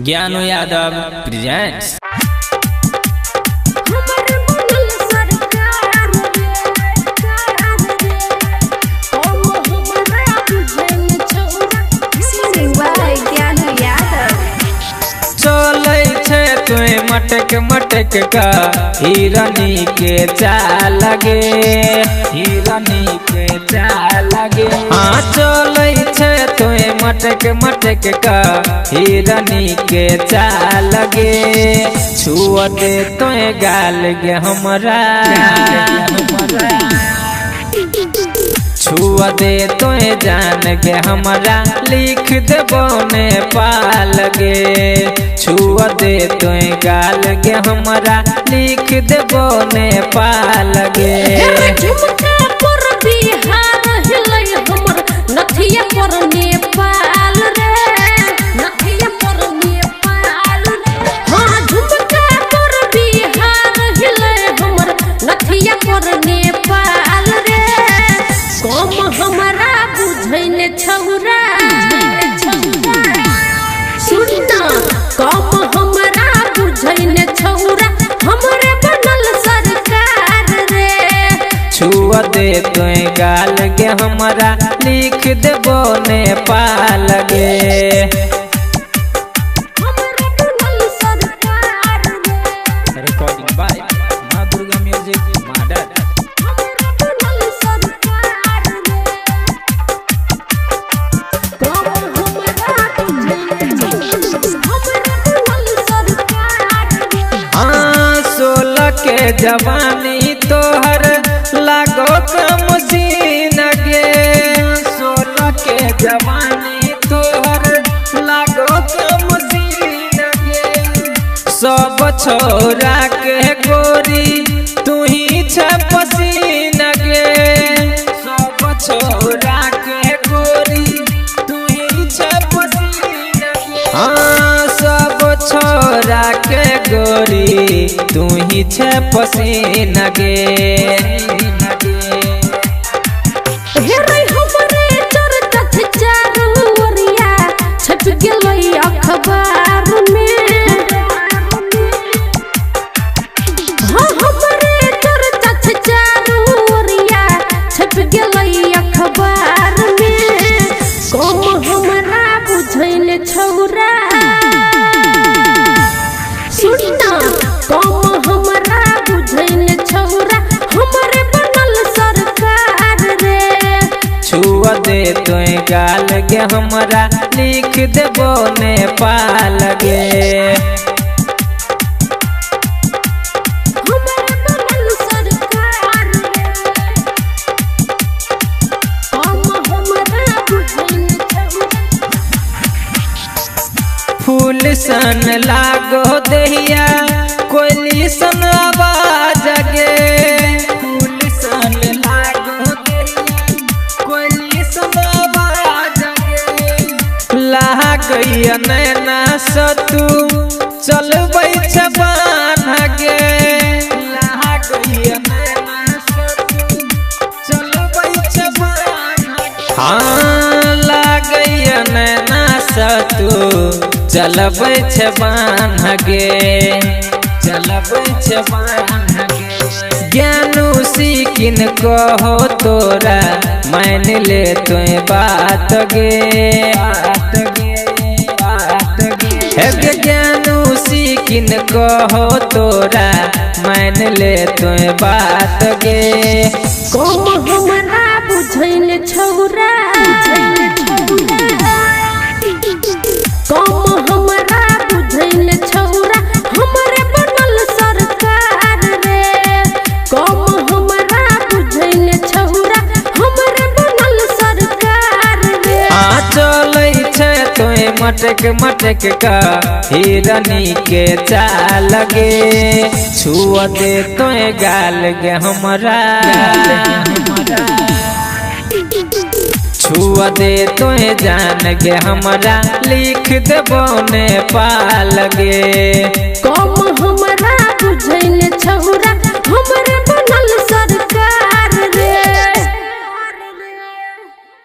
ज्ञानू Yadav presents. मटक मटक का हिरनी के चाल लगे, हिरनी के चाल लगे। हाँ चले छे तुए मटक मटक का हिरनी के चाल लगे। छुआ दे तुए गाल गे हमरा, छुआ दे तुए जान गे हमरा। लिख देबो नेपाल गे। छुआ दे तुए गाल गे हमरा। लिख देबो नेपाल गे। झुमका पर बिहार हिलै हमर नथिया पर नेपाल रे, नथिया पर नेपाल रे। हाँ झुमका पर बिहार हिलै हमर नथिया पर नेपाल रे। कम हमरा बुझैन छौरा, सुनना कम हमरा बुझैन छौरा। हमरे बनल सरकार रे। छुआ दे तुए गाल गे हमरा। लिख देबो नेपाल गे। हमरे बनल सरकार रे। रिकॉर्डिंग बाय माँ दुर्गा म्यूजिक माडर। हमरे बनल सरकार रे। कम हमरा बुझैन छौरा। हमरे बनल सरकार रे। हाँ 16 के जवानी तोहर लागो मसीन गे। 16 के जवानी तोहर लागो मसीन गे। सब छोरा के गोरी तू ही छ पसीन गे। सब छोरा के गोरी तू ही छ पसीन गे। हाँ सब छोरा के गोरी तू ही छ पसीन गे। हेरै हमरे चर्चा छै चारू ओरिया। छप गेलै अखबार में। हाँ हमरे चर्चा छै चारू ओरिया। छप गेलै अखबार में। कम हमरा बुझैन छौरा, सुनना कम हमरा बुझैन छौरा। हमरे बनल सरकार रे। छुआ दे तुए गाल गे हमरा। लिख देबो नेपाल गे। हमरे बनल सरकार रे। कम हमरा बुझैन छौरा। फूल सन लागो दहिया कोयली सन आवाज गे। फूल सन लागो दहिया कोयली सन आवाज गे। लागैया नैना सतू चलबै छ बान्ह गे। लागैया नैना सतू चलबै छ बान्ह गे। हाँ लागैया नैना सतू चलबै छ बान्ह गे। चलबै छ बान्ह गे। ज्ञानू सीकिन कहो तोरा मान ले तुए बात गे, बात गे, बात गे। हे ज्ञानू सीकिन कहो तोरा मान ले तुए बात गे। कम हमरा बुझैन छौरा, कम हमरा बुझैन छौरा। हमरे बनल सरकार रे। कम हमरा बुझैन छौरा। हमरे बनल सरकार रे। हाँ चलै छे तुए मटक मटक का हिरनी के चाल गे। छुआ दे तुए गाल गे हमरा। छुआ दे तुए जान गे हमरा। लिख देबो नेपाल गे। कम हमरा बुझैन छौरा। हमरे